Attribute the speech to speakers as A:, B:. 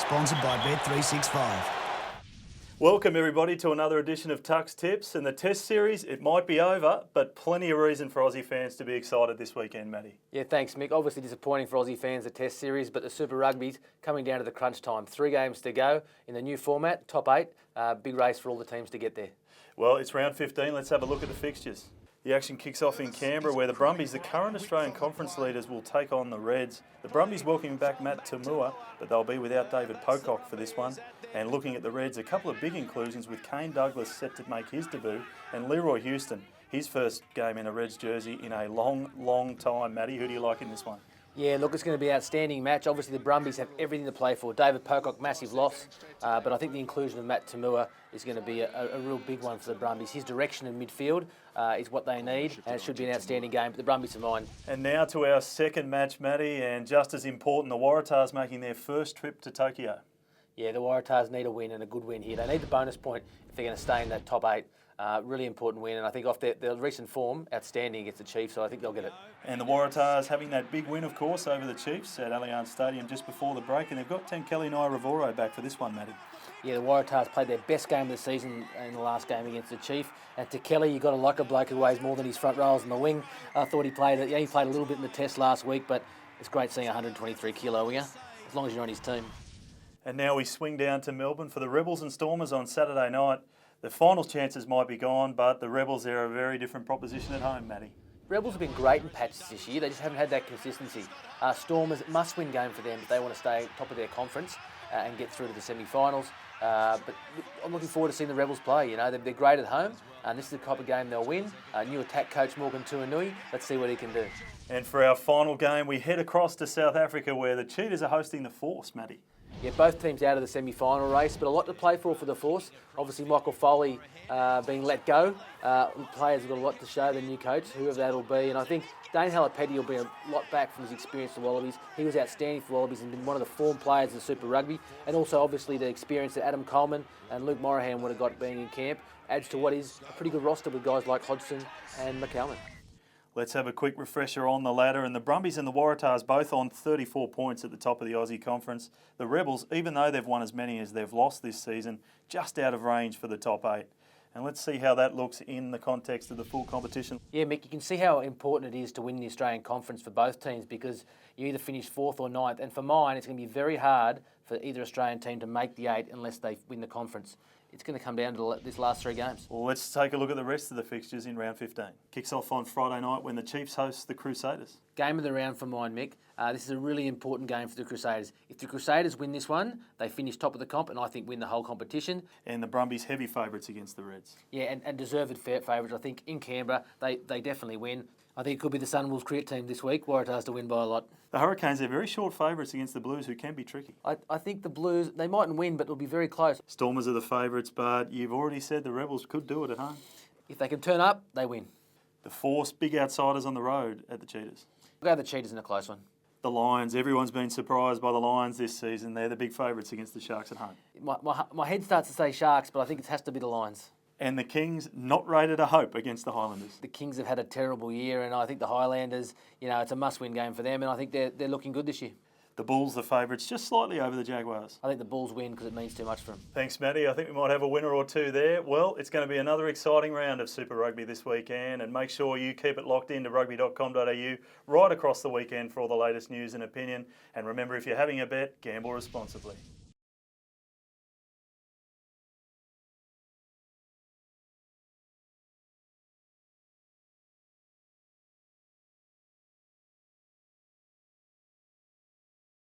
A: Sponsored by Bet365.
B: Welcome everybody to another edition of Tuck's Tips. And the Test Series, it might be over, but plenty of reason for Aussie fans to be excited this weekend, Matty.
C: Yeah, thanks, Mick. Obviously disappointing for Aussie fans, the Test Series, but the Super Rugby's coming down to the crunch time. 3 games to go in the new format, top 8. Big race for all the teams to get there.
B: Well, it's round 15. Let's have a look at the fixtures. The action kicks off in Canberra, where the Brumbies, the current Australian Conference leaders, will take on the Reds. The Brumbies welcoming back Matt Tamua, but they'll be without David Pocock for this one. And looking at the Reds, a couple of big inclusions with Kane Douglas set to make his debut, and Leroy Houston, his first game in a Reds jersey in a long, long time. Matty, who do you like in this one?
C: Yeah, look, it's going to be an outstanding match. Obviously, the Brumbies have everything to play for. David Pocock, massive loss, but I think the inclusion of Matt Tamua is going to be a real big one for the Brumbies. His direction in midfield is what they need, and it should be an outstanding game, but the Brumbies are mine.
B: And now to our second match, Matty, and just as important, the Waratahs making their first trip to Tokyo.
C: Yeah, the Waratahs need a win, and a good win here. They need the bonus point if they're going to stay in that top 8. Really important win, and I think off their recent form, outstanding against the Chiefs, so I think they'll get it.
B: And the Waratahs having that big win, of course, over the Chiefs at Allianz Stadium just before the break, and they've got Tenkeli Ravoro back for this one, Matty.
C: Yeah, the Waratahs played their best game of the season in the last game against the Chief. And to Kelly, you've got to like a bloke who weighs more than his front rows in the wing. I thought he played a little bit in the test last week, but it's great seeing a 123 kilo winger, as long as you're on his team.
B: And now we swing down to Melbourne for the Rebels and Stormers on Saturday night. The final chances might be gone, but the Rebels are a very different proposition at home, Matty.
C: Rebels have been great in patches this year. They just haven't had that consistency. Stormers, must-win game for them if they want to stay top of their conference and get through to the semi-finals. But I'm looking forward to seeing the Rebels play. You know, they're great at home, and this is the type of game they'll win. New attack coach Morgan Tuanui. Let's see what he can do.
B: And for our final game, we head across to South Africa, where the Cheetahs are hosting the Force, Matty.
C: Yeah, both teams out of the semi-final race, but a lot to play for the Force. Obviously, Michael Foley being let go. Players have got a lot to show, the new coach, whoever that'll be. And I think Dane Halapeti will be a lot back from his experience for Wallabies. He was outstanding for Wallabies and been one of the form players in Super Rugby. And also, obviously, the experience that Adam Coleman and Luke Morahan would have got being in camp adds to what is a pretty good roster with guys like Hodgson and McCallum.
B: Let's have a quick refresher on the ladder. And the Brumbies and the Waratahs both on 34 points at the top of the Aussie Conference. The Rebels, even though they've won as many as they've lost this season, just out of range for the top 8. And let's see how that looks in the context of the full competition.
C: Yeah, Mick, you can see how important it is to win the Australian Conference for both teams because you either finish 4th or 9th. And for mine, it's going to be very hard for either Australian team to make the 8 unless they win the conference. It's going to come down to these last 3 games.
B: Well, let's take a look at the rest of the fixtures in round 15. Kicks off on Friday night when the Chiefs host the Crusaders.
C: Game of the round for mine, Mick. This is a really important game for the Crusaders. If the Crusaders win this one, they finish top of the comp and I think win the whole competition.
B: And the Brumbies heavy favourites against the Reds.
C: Yeah, and deserved favourites. I think in Canberra, they definitely win. I think it could be the Sunwolves cricket team this week. Waratahs to win by a lot.
B: The Hurricanes are very short favourites against the Blues, who can be tricky.
C: I think the Blues, they mightn't win, but it'll be very close.
B: Stormers are the favourites, but you've already said the Rebels could do it at home.
C: If they can turn up, they win.
B: The Force, big outsiders on the road at the Cheetahs.
C: We'll go the Cheetahs in a close one.
B: The Lions, everyone's been surprised by the Lions this season. They're the big favourites against the Sharks at home.
C: My head starts to say Sharks, but I think it has to be the Lions.
B: And the Kings, not rated a hope against the Highlanders.
C: The Kings have had a terrible year, and I think the Highlanders, it's a must-win game for them, and I think they're looking good this year.
B: The Bulls, the favourites, just slightly over the Jaguars.
C: I think the Bulls win because it means too much for them.
B: Thanks, Matty. I think we might have a winner or two there. Well, it's going to be another exciting round of Super Rugby this weekend, and make sure you keep it locked into Rugby.com.au right across the weekend for all the latest news and opinion. And remember, if you're having a bet, gamble responsibly.